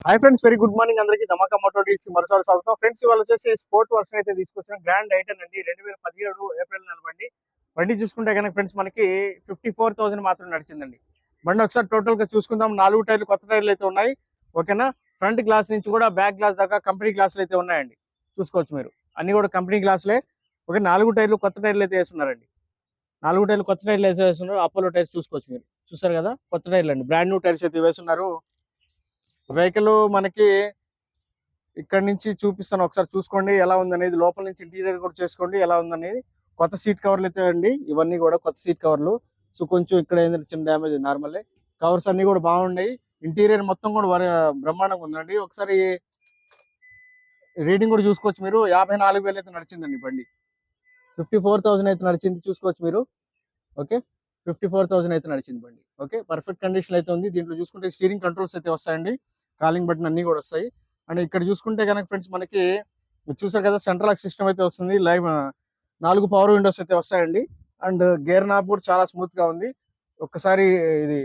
Hi friends, very good morning అందరికీ. ధమాకా motor deals మరోసారి స్వాగతం. ఫ్రెండ్స్, ఇవాళ వచ్చేసి స్పోర్ట్ వర్షన్ అయితే తీసుకొచ్చిన గ్రాండ్ ఐటన్ అండి. 2017 ఏప్రిల్ నెల బండి చూసుకుంటే కనుక ఫ్రెండ్స్ మనకి 54,000 మాత్రం నడిచిందండి. బండి ఒకసారి టోటల్ గా చూసుకుందాం. 4 టైర్లు కొత్త టైర్లు అయితే ఉన్నాయి. ఓకేనా, ఫ్రంట్ గ్లాస్ నుంచి కూడా బ్యాక్ గ్లాస్ దాకా కంపెనీ గ్లాసులు అయితే ఉన్నాయండి. చూసుకోవచ్చు మీరు, అన్ని కూడా కంపెనీ గ్లాసులే. ఓకే, 4 టైర్లు కొత్త టైర్లు అయితే వేస్తున్నారండి. 4 టైర్లు కొత్త టైర్లు అయితే వేస్తున్నారు. అపోలో టైర్స్ చూసుకోవచ్చు మీరు. చూసారు కదా, కొత్త టైర్లు అండి, బ్రాండ్ న్యూ టైర్స్ అయితే వేస్తున్నారు. వెహికల్ మనకి ఇక్కడ నుంచి చూపిస్తాను, ఒకసారి చూసుకోండి ఎలా ఉందనేది. లోపల నుంచి ఇంటీరియర్ కూడా చేసుకోండి ఎలా ఉందనేది. కొత్త సీట్ కవర్లు అయితే అండి, ఇవన్నీ కూడా కొత్త సీట్ కవర్లు. సో కొంచెం ఇక్కడ ఏంటంటే చిన్న డ్యామేజ్, నార్మల్ కవర్స్ అన్ని కూడా బాగున్నాయి. ఇంటీరియర్ మొత్తం కూడా బ్రహ్మాండంగా ఉందండి. ఒకసారి రీడింగ్ కూడా చూసుకోవచ్చు మీరు. 54,000 అయితే నడిచిందండి బండి. 54,000 అయితే నడిచింది, చూసుకోవచ్చు మీరు. ఓకే, 54,000 అయితే నడిచింది బండి. ఓకే, పర్ఫెక్ట్ కండిషన్ అయితే ఉంది. దీంట్లో చూసుకుంటే స్టీరింగ్ కంట్రోల్స్ అయితే వస్తాయండి, కాలింగ్ బటన్ అన్ని కూడా వస్తాయి. అండ్ ఇక్కడ చూసుకుంటే కనుక ఫ్రెండ్స్ మనకి చూసారు కదా, సెంట్రల్ లాక్ సిస్టమ్ అయితే వస్తుంది. లైవ్ 4 పవర్ విండోస్ అయితే వస్తాయండి. అండ్ గేర్ నాబ్ కూడా చాలా స్మూత్ గా ఉంది. ఒక్కసారి ఇది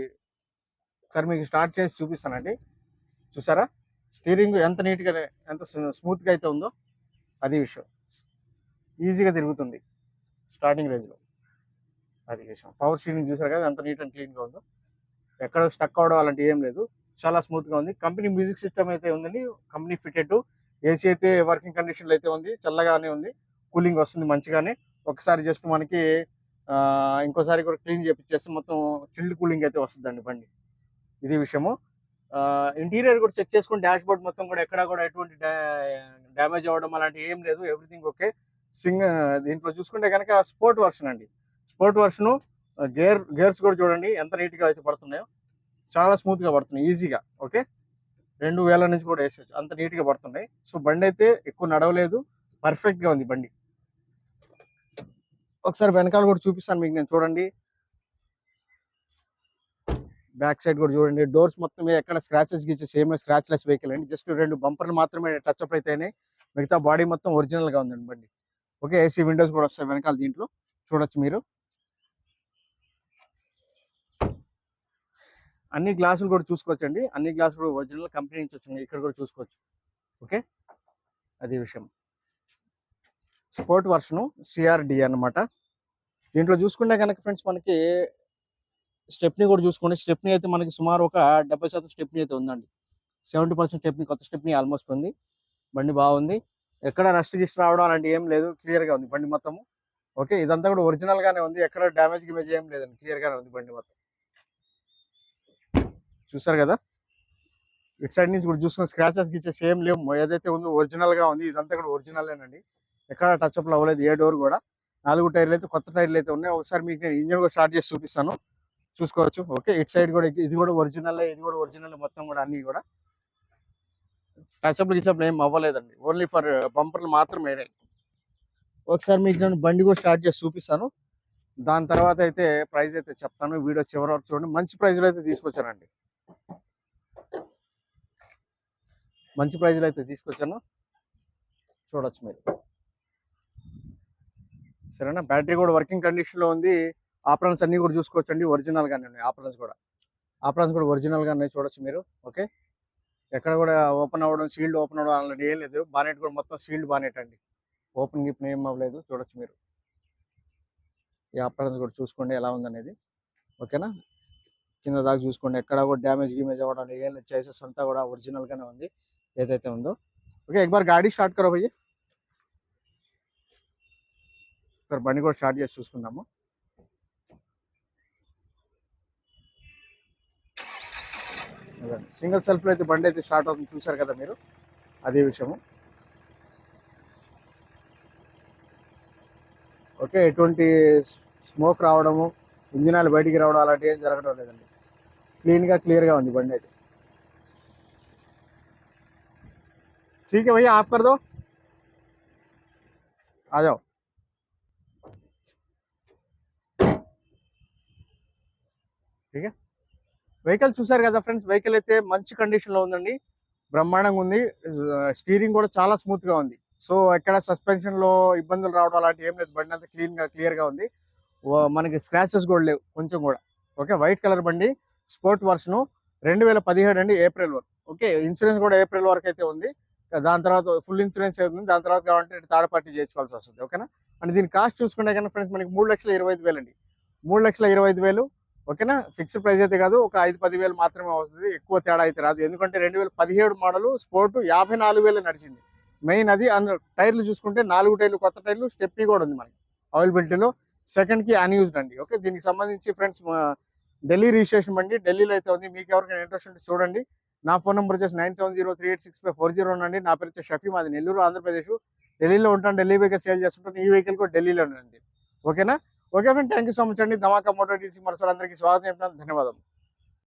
ఒకసారి మీకు స్టార్ట్ చేసి చూపిస్తానండి. చూసారా స్టీరింగ్ ఎంత నీట్ గా, ఎంత స్మూత్ గా అయితే ఉందో, అది విషయం. ఈజీగా తిరుగుతుంది స్టార్టింగ్ రేంజ్ లో, అది విషయం. పవర్ స్టీరింగ్ చూసారు కదా ఎంత నీట్ అండ్ క్లీన్ గా ఉందో, ఎక్కడ స్టక్ అవడం అలాంటి ఏం లేదు. చాలా స్మూత్ గా ఉంది. కంపెనీ మ్యూజిక్ సిస్టమ్ అయితే ఉందండి, కంపెనీ ఫిటెడ్. ఏసీ అయితే వర్కింగ్ కండిషన్ లో అయితే ఉంది, చల్లగానే ఉంది, కూలింగ్ వస్తుంది మంచిగానే. ఒకసారి జస్ట్ మనకి ఇంకోసారి కూడా క్లీన్ చేపించేస్తే మొత్తం చిల్డ్ కూలింగ్ అయితే వస్తుందండి బండి, ఇది విషయము. ఇంటీరియర్ కూడా చెక్ చేసుకుని డాష్ బోర్డ్ మొత్తం కూడా ఎక్కడ కూడా ఎటువంటి డ్యామేజ్ అవ్వడం అలాంటి ఏం లేదు, ఎవ్రీథింగ్ ఓకే. దీంట్లో చూసుకుంటే కనుక స్పోర్ట్ వర్షన్ అండి, స్పోర్ట్ వర్షన్. గేర్స్ కూడా చూడండి ఎంత నీట్ గా అయితే పడుతున్నాయో, చాలా స్మూత్ గా పడుతున్నాయి ఈజీగా. ఓకే, 2,000 నుంచి కూడా వేసేచ్చు, అంత నీట్ గా పడుతున్నాయి. సో బండి అయితే ఎక్కువ నడవలేదు, పర్ఫెక్ట్ గా ఉంది బండి. ఒకసారి వెనకాల కూడా చూపిస్తాను మీకు నేను, చూడండి. బ్యాక్ సైడ్ కూడా చూడండి, డోర్స్ మొత్తం ఎక్కడ స్క్రాచెస్ గీచెస్ ఏమైనా స్క్రాచ్ లెస్ వెహికల్ అండి. జస్ట్ 2 బంపర్లు మాత్రమే టచ్ అప్ అయితేనే, మిగతా బాడీ మొత్తం ఒరిజినల్ గా ఉందండి బండి. ఓకే, ఏసీ విండోస్ కూడా వస్తాయి వెనకాల, దీంట్లో చూడొచ్చు మీరు. అన్ని గ్లాసులు కూడా చూసుకోవచ్చు అండి, అన్ని గ్లాసులు ఒరిజినల్ కంపెనీ నుంచి వచ్చినాయి, ఇక్కడ కూడా చూసుకోవచ్చు. ఓకే, అది విషయం. స్పోర్ట్ వర్షను సిఆర్డి అన్నమాట. దీంట్లో చూసుకుంటే కనుక ఫ్రెండ్స్ మనకి స్టెప్నీ కూడా చూసుకోండి. స్టెప్నీ అయితే మనకి సుమారు ఒక 70% స్టెప్నీ అయితే ఉందండి. 70% స్టెప్నీ, కొత్త స్టెప్నీ ఆల్మోస్ట్ ఉంది. బండి బాగుంది, ఎక్కడ రస్ట్ గిస్ట్ రావడం అలాంటి ఏం లేదు, క్లియర్ గా ఉంది బండి మొత్తము. ఓకే, ఇదంతా కూడా ఒరిజినల్ గానే ఉంది, ఎక్కడ డ్యామేజ్ గిమేజ్ ఏం లేదండి, క్లియర్ గానే ఉంది బండి మొత్తం. చూసారు కదా, ఇటు సైడ్ నుంచి కూడా చూసుకుని స్క్రాచెస్ గిచ్చేస్ ఏం లేవు, ఏదైతే ఉందో ఒరిజినల్ గా ఉంది. ఇదంతా కూడా ఒరిజినలేనండి, ఎక్కడ టచ్అప్ అవ్వలేదు, ఏ డోర్ కూడా. 4 టైర్లు అయితే కొత్త టైర్లు అయితే ఉన్నాయి. ఒకసారి మీకు నేను ఇంజన్ కూడా స్టార్ట్ చేసి చూపిస్తాను, చూసుకోవచ్చు. ఓకే, ఇటు సైడ్ కూడా ఇది కూడా ఒరిజినల్, ఇది కూడా ఒరిజినల్, మొత్తం కూడా అన్ని కూడా టచ్అప్ గిచ్అప్ ఏం అవ్వలేదండి, ఓన్లీ ఫర్ బంపర్లు మాత్రమే. ఒకసారి మీకు నేను బండి కూడా స్టార్ట్ చేసి చూపిస్తాను, దాని తర్వాత అయితే ప్రైస్ అయితే చెప్తాను. వీడియో చివరి వరకు చూడండి. మంచి ప్రైజ్లో అయితే తీసుకొచ్చానండి, మంచి ప్రైజ్లో అయితే తీసుకొచ్చాను, చూడొచ్చు మీరు. సరేనా, బ్యాటరీ కూడా వర్కింగ్ కండిషన్ లో ఉంది. ఆపరన్స్ అన్ని కూడా చూసుకోవచ్చండి, ఒరిజినల్ గానే ఉన్నాయి. ఆపరన్స్ కూడా ఒరిజినల్ గా ఉన్నాయి, చూడొచ్చు మీరు. ఓకే, ఎక్కడ కూడా ఓపెన్ అవ్వడం, షీల్డ్ ఓపెన్ అవ్వడం అలాంటి ఏం లేదు. బానెట్ కూడా మొత్తం షీల్డ్ బానెట్ అండి, ఓపెన్ గిప్ ఏం అవ్వలేదు, చూడొచ్చు మీరు. ఈ ఆపరన్స్ కూడా చూసుకోండి ఎలా ఉందనేది. ఓకేనా, కింద దాకా చూసుకోండి, ఎక్కడ కూడా డ్యామేజ్ గిమేజ్ అవ్వడం ఏం లేదు. చేసెస్ అంతా కూడా ఒరిజినల్ గానే ఉంది ఏదైతే ఉందో. ఓకే, एक बार गाड़ी स्टार्ट करो भैया. సార్ బండి కూడా స్టార్ట్ చేసి చూసుకుందాము. సింగిల్ సెల్ఫ్ లో అయితే బండి అయితే స్టార్ట్ అవుతుంది, చూసారు కదా మీరు, అదే విషయము. ఓకే, ఎటువంటి స్మోక్ రావడము, ఇంజిన్ ఆయిల్ బయటికి రావడం అలాంటి ఏం జరగడం లేదండి, క్లియర్ గా ఉంది బండి అయితే. ठीक है भैया, आप कर दो, आ जाओ. ठीक है, వెహికల్ చూసారు కదా ఫ్రెండ్స్, వెహికల్ అయితే మంచి కండిషన్ లో ఉందండి, బ్రహ్మాండంగా ఉంది. స్టీరింగ్ కూడా చాలా స్మూత్ గా ఉంది. సో ఎక్కడ సస్పెన్షన్ లో ఇబ్బందులు రావడం అలాంటి ఏం లేదు, బండి అంతా క్లియర్ గా ఉంది. మనకి స్క్రాచెస్ కూడా లేవు కొంచెం కూడా. ఓకే, వైట్ కలర్ బండి, స్పోర్ట్ వర్షన్, 2017 అండి, ఏప్రిల్ వరకు. ఓకే. ఇన్సూరెన్స్ కూడా ఏప్రిల్ వరకు అయితే ఉంది. దాని తర్వాత ఫుల్ ఇన్సూరెన్స్ అవుతుంది. దాని తర్వాత కావాలంటే థర్డ్ పార్టీ చేయించుకోవాల్సి వస్తుంది. ఓకేనా. అండ్ దీని కాస్ట్ చూసుకుంటే కనుక ఫ్రెండ్స్ మనకి 3,25,000 అండి. 3,25,000 ఓకేనా. ఫిక్స్డ్ ప్రైస్ అయితే కాదు. ఒక 5-10,000 మాత్రమే వస్తుంది. ఎక్కువ తేడా అయితే రాదు. ఎందుకంటే 2017 మోడల్ స్పోర్ట్ 54,000 నడిచింది. మెయిన్ అది. అండ్ టైర్లు చూసుకుంటే 4 టైర్లు కొత్త టైర్లు, స్టెప్నీ కూడా ఉంది మనకి అవైలబిలిటీలో. సెకండ్కి అన్యూజ్డ్ అండి. ఓకే. దీనికి సంబంధించి ఫ్రెండ్స్ ఢిల్లీ రిజిస్ట్రేషన్ బండి ఢిల్లీలో అయితే ఉంది. మీకు ఎవరికైనా ఇంట్రెస్ట్ ఉంటే చూడండి. నా ఫోన్ నెంబర్ వచ్చేసి 9703865401 అండి. నా పేరు వచ్చి షఫీ, మాది నెల్లూరు, ఆంధ్రప్రదేశ్. ఢిల్లీలో ఉంటాను. ఢిల్లీ వెహికల్ సేల్ చేస్తుంటాను. ఈ వెహికల్ కూడా ఢిల్లీలోనే ఉంది. ఓకేనా. Okay friend, thank you so much అండి. ధమాకా మోటార్ డీసీ మరోసారి అందరికీ స్వాగతం చెప్తున్నాను. ధన్యవాదాలు.